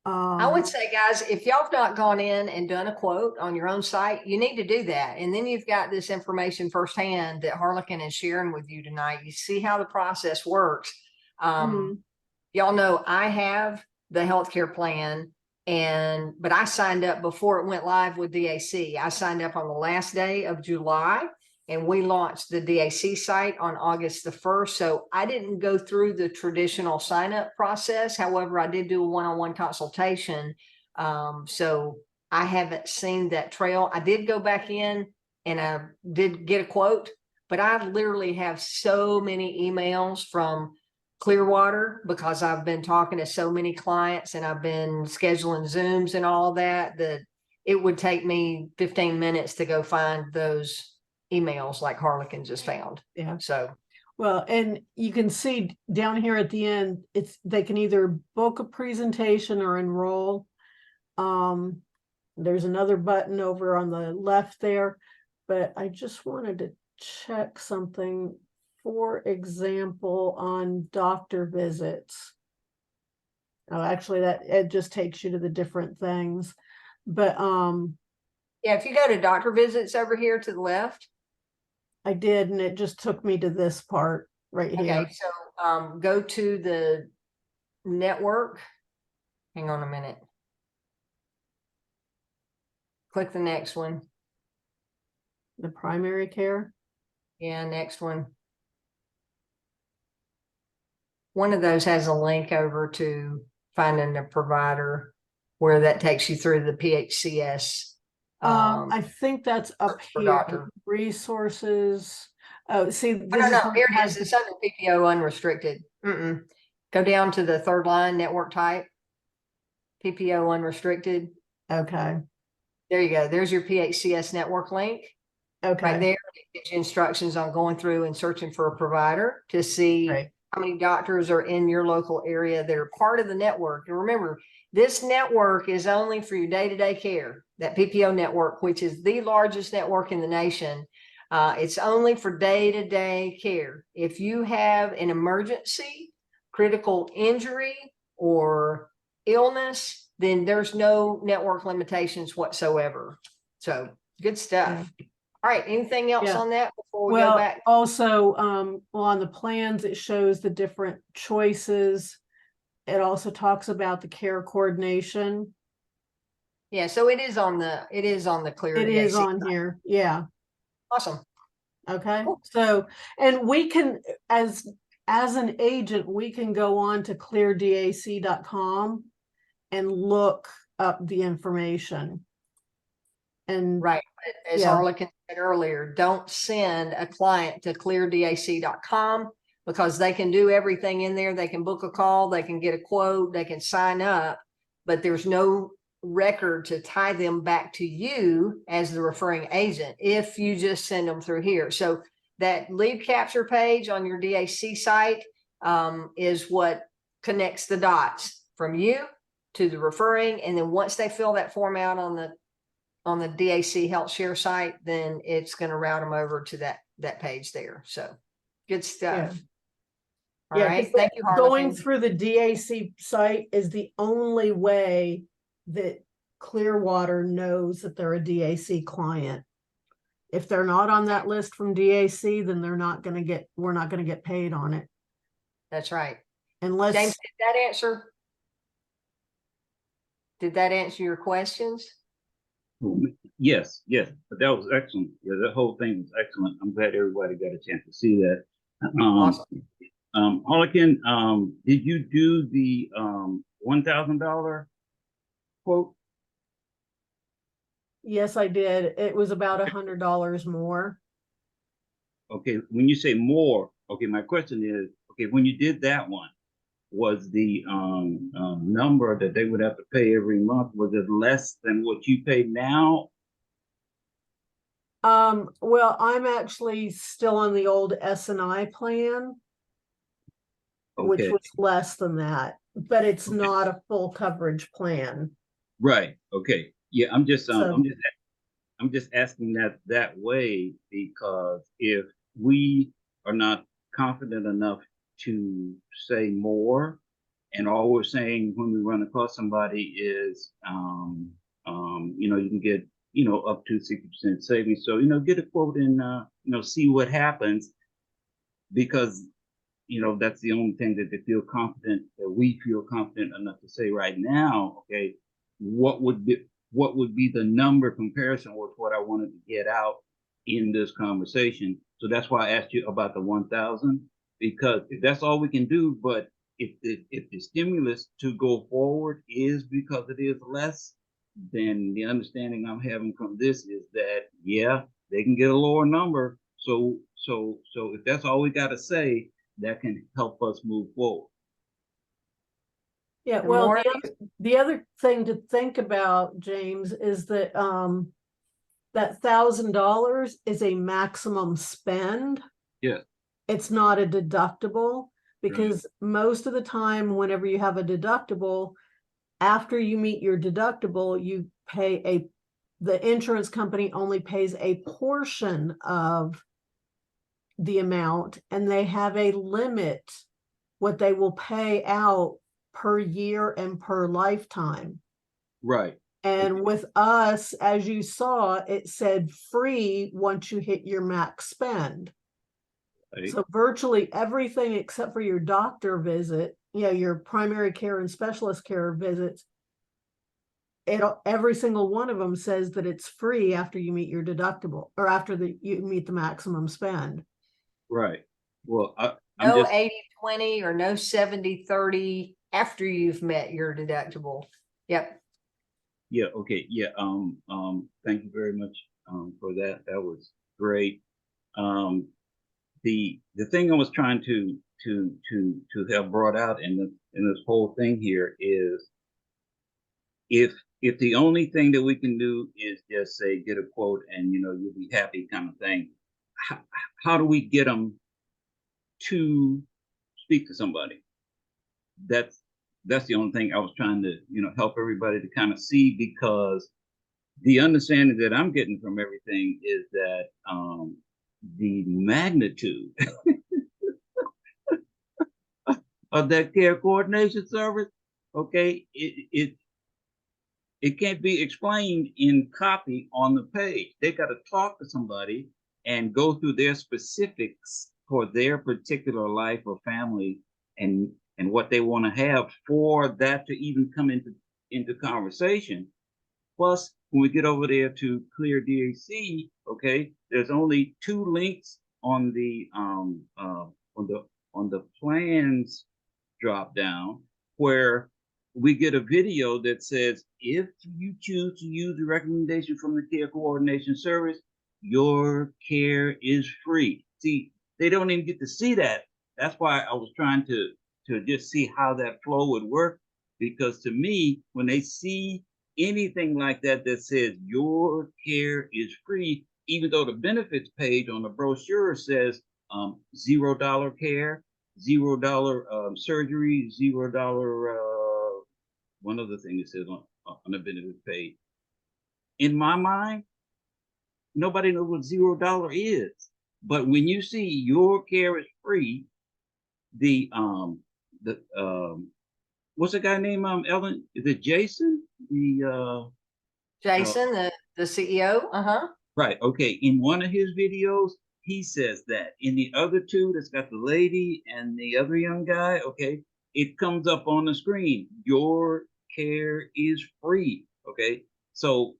I would say, guys, if y'all have not gone in and done a quote on your own site, you need to do that. And then you've got this information firsthand that Harlequin is sharing with you tonight. You see how the process works. Y'all know I have the healthcare plan, but I signed up before it went live with DAC. I signed up on the last day of July, and we launched the DAC site on August the 1st. So I didn't go through the traditional sign up process. However, I did do a one-on-one consultation. So I haven't seen that trail. I did go back in and I did get a quote, but I literally have so many emails from Clearwater because I've been talking to so many clients and I've been scheduling Zooms and all that it would take me 15 minutes to go find those emails like Harlequin just found. Yeah. So, well, and you can see down here at the end, they can either book a presentation or enroll. There's another button over on the left there, but I just wanted to check something. For example, on doctor visits. Oh, actually, it just takes you to the different things. But yeah, if you go to doctor visits over here to the left. I did, and it just took me to this part right here. Okay, so go to the network. Hang on a minute. Click the next one. The primary care. Yeah, next one. one of those has a link over to finding a provider where that takes you through the PHCS. I think that's up for here, doctor. resources. Oh, see, Oh, this no, is no, one here that it has is. the- It's under PPO unrestricted. Go down to the third line, network type. PPO unrestricted. Okay, There you go. There's your PHCS network link. Right okay, there, it gives you instructions on going through and searching for a provider to see right, how many doctors are in your local area that are part of the network. And remember, this network is only for your day-to-day care, that PPO network, which is the largest network in the nation. It's only for day-to-day care. If you have an emergency, critical injury, or illness, then there's no network limitations whatsoever. So good stuff. All right, anything else Yeah. on that before we go well, back? also, well, on the plans, it shows the different choices. It also talks about the care coordination. Yeah, so it is on the Clear It is DAC. on here, yeah. Awesome. Okay, Cool. so, and we can, as an agent, we can go on to cleardac.com and look up the information. And Right. But as Yeah. Arlequin said earlier, don't send a client to cleardac.com because they can do everything in there. They can book a call, they can get a quote, they can sign up, but there's no record to tie them back to you as the referring agent if you just send them through here. So that lead capture page on your DAC site is what connects the dots from you to the referring. And then once they fill that form out on the DAC Health Share site, then it's going to route them over to that page there. So good stuff. All Yeah, right. 'cause Thank you, going Harlan. through the DAC site is the only way that Clearwater knows that they're a DAC client. If they're not on that list from DAC, then we're not gonna get paid on it That's right. unless. James, did that answer your questions? Yes, but that was excellent. Yeah, that whole thing was excellent. I'm glad everybody got a chance to see that. Awesome. Harlequin, did you do the $1,000 quote? Yes, I did. It was about $100 more. Okay, when you say more, okay, my question is, okay, when you did that one, was the number that they would have to pay every month, was it less than what you pay now? Well, I'm actually still on the old S&I plan, which Okay, was less than that, but it's Okay. not a full coverage plan. right, okay. Yeah, I'm just So- I'm just asking that way because if we are not confident enough to say more, and all we're saying when we run across somebody is, you can get, up to 60% savings. So, get a quote and, see what happens because, that's the only thing that that we feel confident enough to say right now, okay, what would be the number comparison with what I wanted to get out in this conversation. So that's why I asked you about the 1,000, because if that's all we can do, but if the stimulus to go forward is because it is less, then the understanding I'm having from this is that, yeah, they can get a lower number. So if that's all we got to say, that can help us move forward. Yeah, And well, more- the other thing to think about, James, is that that $1,000 is a maximum spend. Yeah. It's not a deductible, because most of the time, whenever you have a deductible, after you meet your deductible, you pay the insurance company only pays a portion of the amount, and they have a limit what they will pay out per year and per lifetime. Right. And with us, as you saw, it said free once you hit your max spend. Right. So virtually everything except for your doctor visit, your primary care and specialist care visits, every single one of them says that it's free after you meet your deductible or after you meet the maximum spend. Right. Well, I'm No just 80-20 80/20 or no 70/30 after you've met your deductible. Yep. Yeah, okay, yeah, thank you very much, for that. That was great. The thing I was trying to have brought out in this whole thing here is if the only thing that we can do is just say get a quote and you'll be happy kind of thing, how do we get them to speak to somebody? That's the only thing I was trying to help everybody to kind of see, because the understanding that I'm getting from everything is that the magnitude of that care coordination service, okay, it can't be explained in copy on the page. They got to talk to somebody and go through their specifics for their particular life or family and what they want to have for that to even come into conversation. Plus, when we get over there to Clear DAC, okay, there's only 2 links on the plans drop down where we get a video that says, if you choose to use the recommendation from the care coordination service, your care is free. See, they don't even get to see that. That's why I was trying to just see how that flow would work, because to me, when they see anything like that that says your care is free, even though the benefits page on the brochure says $0 care, $0 surgery, $0 one other thing it says on the benefits page. In my mind, nobody knows what $0 is. But when you see your care is free, what's the guy named Ellen? Is it Jason? Jason, the CEO. Right. Okay. In one of his videos, he says that. In the other 2, that's got the lady and the other young guy, okay, it comes up on the screen. Your care is free. Okay. So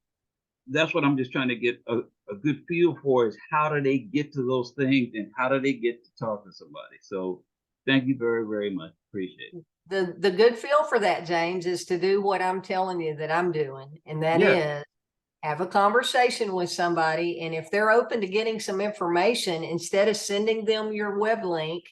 that's what I'm just trying to get a good feel for, is how do they get to those things and how do they get to talk to somebody? So thank you very, very much. Appreciate it. The good feel for that, James, is to do what I'm telling you that I'm doing. And that is have a conversation with somebody. And if they're open to getting some information, instead of sending them your web link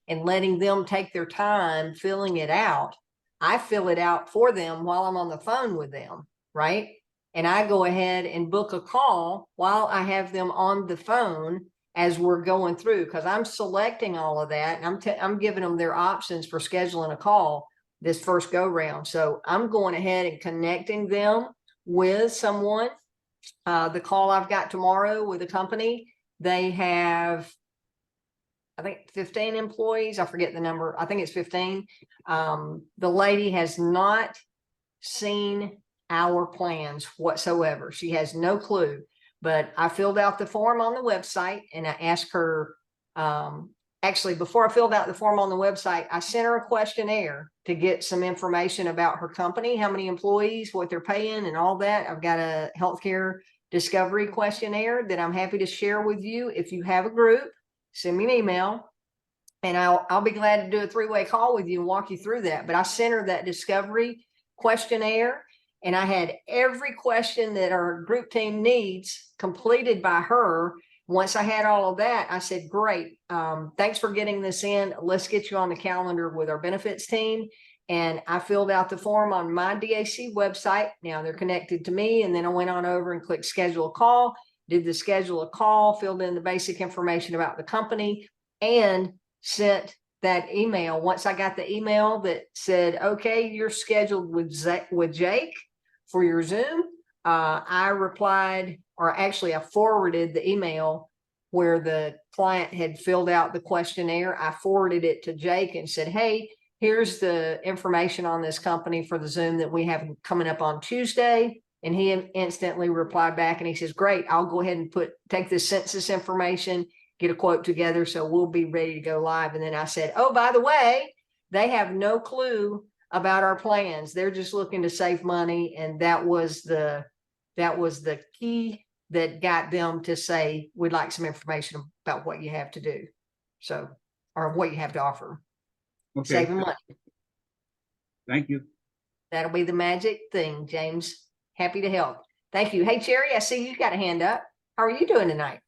and letting them take their time filling it out, I fill it out for them while I'm on the phone with them, right? And I go ahead and book a call while I have them on the phone as we're going through, because I'm selecting all of that. And I'm giving them their options for scheduling a call this first go round. So I'm going ahead and connecting them with someone. The call I've got tomorrow with a company, they have, I think 15 employees. I forget the number. I think it's 15. The lady has not seen our plans whatsoever. She has no clue, but I filled out the form on the website and I asked her, actually, before I filled out the form on the website, I sent her a questionnaire to get some information about her company, how many employees, what they're paying and all that. I've got a healthcare discovery questionnaire that I'm happy to share with you. If you have a group, send me an email and I'll be glad to do a 3-way call with you and walk you through that. But I sent her that discovery questionnaire and I had every question that our group team needs completed by her. Once I had all of that, I said, great, thanks for getting this in. Let's get you on the calendar with our benefits team. And I filled out the form on my DAC website. Now they're connected to me. And then I went on over and clicked schedule a call, did the schedule a call, filled in the basic information about the company and sent that email. Once I got the email that said, okay, you're scheduled with Jake for your Zoom, I replied, or actually I forwarded the email where the client had filled out the questionnaire. I forwarded it to Jake and said, hey, here's the information on this company for the Zoom that we have coming up on Tuesday. And he instantly replied back and he says, great, I'll go ahead and take this census information, get a quote together. So we'll be ready to go live. And then I said, oh, by the way, they have no clue about our plans. They're just looking to save money. And that was the key that got them to say, we'd like some information about what you have to do. So, or what you have to offer. Okay, saving money. thank you. That'll be the magic thing, James. Happy to help. Thank you. Hey, Cherry, I see you got a hand up. How are you doing tonight?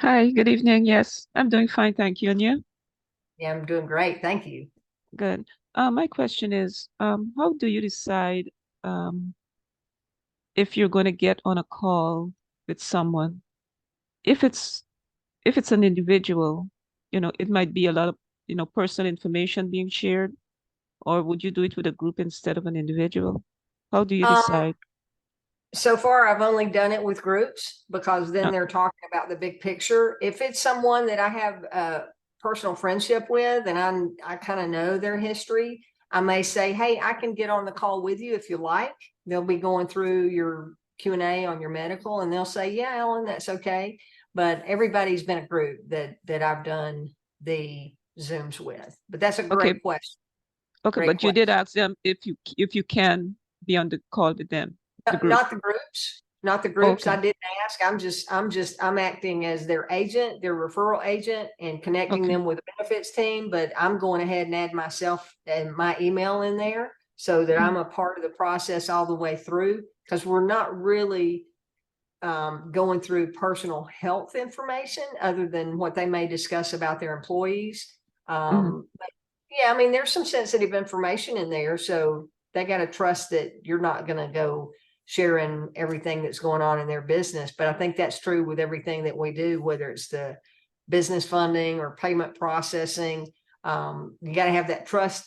Hi, good evening. Yes, I'm doing fine, thank you. And you? Yeah, I'm doing great. Thank you. Good. My question is, how do you decide um, if you're going to get on a call with someone? If it's if it's an individual, it might be a lot of, personal information being shared, or would you do it with a group instead of an individual? How do you Um, decide? So far, I've only done it with groups because then Uh, they're talking about the big picture. If it's someone that I have a personal friendship with and I kind of know their history, I may say, hey, I can get on the call with you if you like. They'll be going through your Q&A on your medical and they'll say, yeah, Ellen, that's okay. But everybody's been a group that I've done the Zooms with. But that's a Okay, great question. okay, Great but you did question. ask them if you can be on the call with them, the group. Not the groups, not the groups. I Okay, didn't ask. I'm acting as their agent, their referral agent and connecting okay. them with the benefits team, but I'm going ahead and add myself and my email in there so that I'm a part of the process all the way through because we're not really going through personal health information other than what they may discuss about their employees. Mhm. But yeah, I mean, there's some sensitive information in there, so they got to trust that you're not going to go sharing everything that's going on in their business. But I think that's true with everything that we do, whether it's the business funding or payment processing. You got to have that trust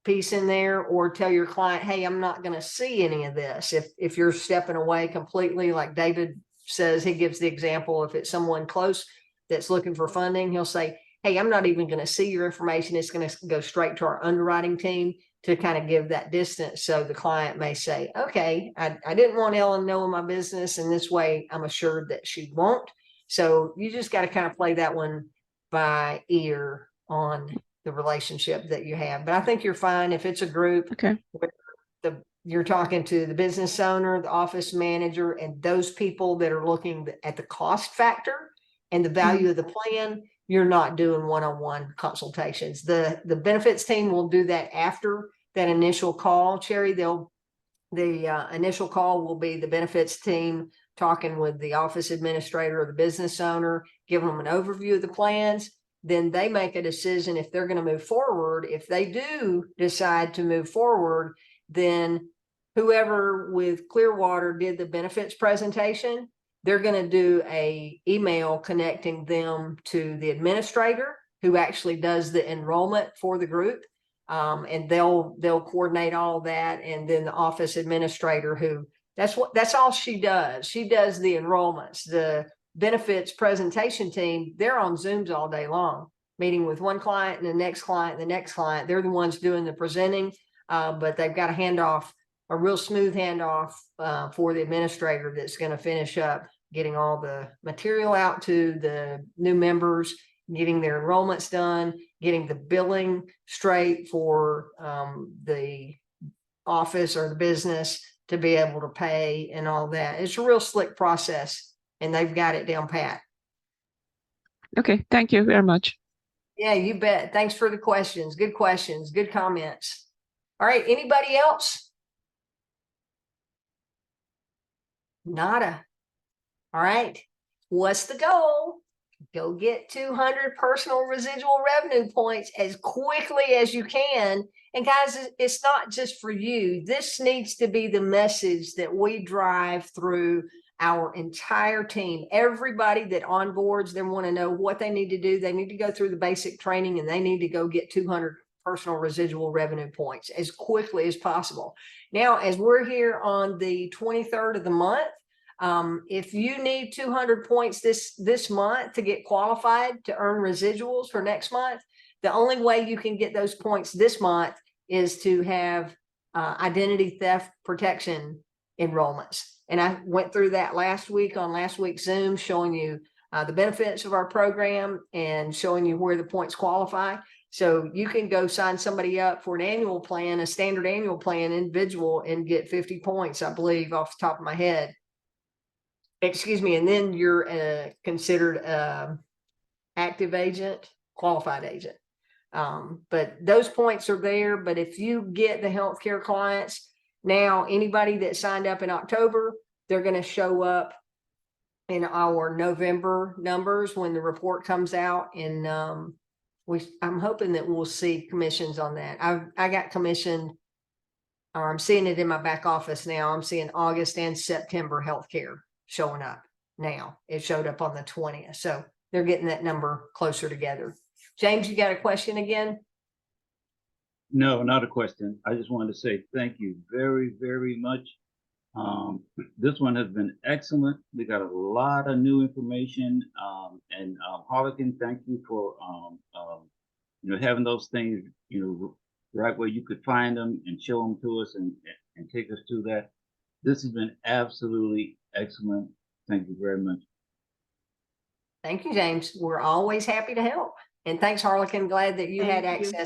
piece in there or tell your client, hey, I'm not going to see any of this. If you're stepping away completely, like David says, he gives the example, if it's someone close that's looking for funding, he'll say, hey, I'm not even going to see your information. It's going to go straight to our underwriting team to kind of give that distance. So the client may say, okay, I didn't want Ellen knowing my business, and this way I'm assured that she won't. So you just got to kind of play that one by ear on the relationship that you have. But I think you're fine if it's a group Okay. where you're talking to the business owner, the office manager, and those people that are looking at the cost factor and the value of the plan. You're not doing one-on-one consultations. The benefits team will do that after that initial call, Cherry. The initial call will be the benefits team talking with the office administrator or the business owner, giving them an overview of the plans. Then they make a decision if they're going to move forward. If they do decide to move forward, then whoever with Clearwater did the benefits presentation, they're going to do a email connecting them to the administrator who actually does the enrollment for the group. And they'll coordinate all that. And then the office administrator who that's all she does. She does the enrollments. The benefits presentation team, they're on Zooms all day long, meeting with one client and the next client, and the next client. They're the ones doing the presenting, but they've got a real smooth handoff for the administrator that's going to finish up getting all the material out to the new members, getting their enrollments done, getting the billing straight for the office or the business to be able to pay and all that. It's a real slick process and they've got it down pat. Okay, thank you very much. Yeah, you bet. Thanks for the questions. Good questions, good comments. All right, anybody else? Nada. All right, what's the goal? Go get 200 personal residual revenue points as quickly as you can. And guys, it's not just for you. This needs to be the message that we drive through our entire team. Everybody that onboards, they want to know what they need to do. They need to go through the basic training and they need to go get 200 personal residual revenue points as quickly as possible. Now, as we're here on the 23rd of the month, if you need 200 points this month to get qualified to earn residuals for next month, the only way you can get those points this month is to have identity theft protection enrollments. And I went through that last week on last week's Zoom, showing you the benefits of our program and showing you where the points qualify. So you can go sign somebody up for an annual plan, a standard annual plan individual, and get 50 points, I believe, off the top of my head. Excuse me. And then you're considered active agent, qualified agent. But those points are there. But if you get the healthcare clients now, anybody that signed up in October, they're going to show up in our November numbers when the report comes out. And I'm hoping that we'll see commissions on that. I got commissioned, or I'm seeing it in my back office now. I'm seeing August and September healthcare showing up now. It showed up on the 20th. So they're getting that number closer together. James, you got a question again? No, not a question. I just wanted to say thank you very, very much. This one has been excellent. We got a lot of new information. And Harlequin, thank you for having those things, right where you could find them and show them to us and take us to that. This has been absolutely excellent. Thank you very much. Thank you, James. We're always happy to help. And thanks, Harlequin. Glad that you had Thank you.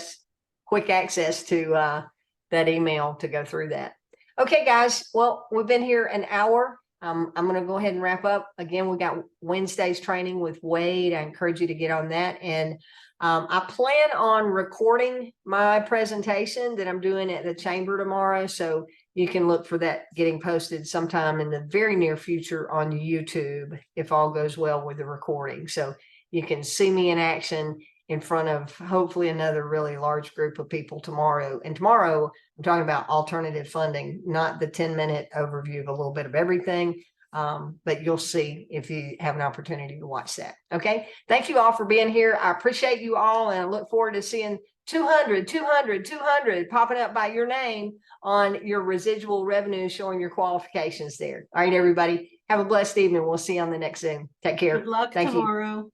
quick access to that email to go through that. Okay, guys. Well, we've been here an hour. I'm going to go ahead and wrap up. Again, we got Wednesday's training with Wade. I encourage you to get on that. And I plan on recording my presentation that I'm doing at the chamber tomorrow. So you can look for that getting posted sometime in the very near future on YouTube, if all goes well with the recording. So you can see me in action in front of hopefully another really large group of people tomorrow. And tomorrow I'm talking about alternative funding, not the 10-minute overview of a little bit of everything. But you'll see if you have an opportunity to watch that. Okay. Thank you all for being here. I appreciate you all. And I look forward to seeing 200 popping up by your name on your residual revenue, showing your qualifications there. All right, everybody, have a blessed evening. We'll see you on the next Zoom. Take care. Good luck Thank you. tomorrow.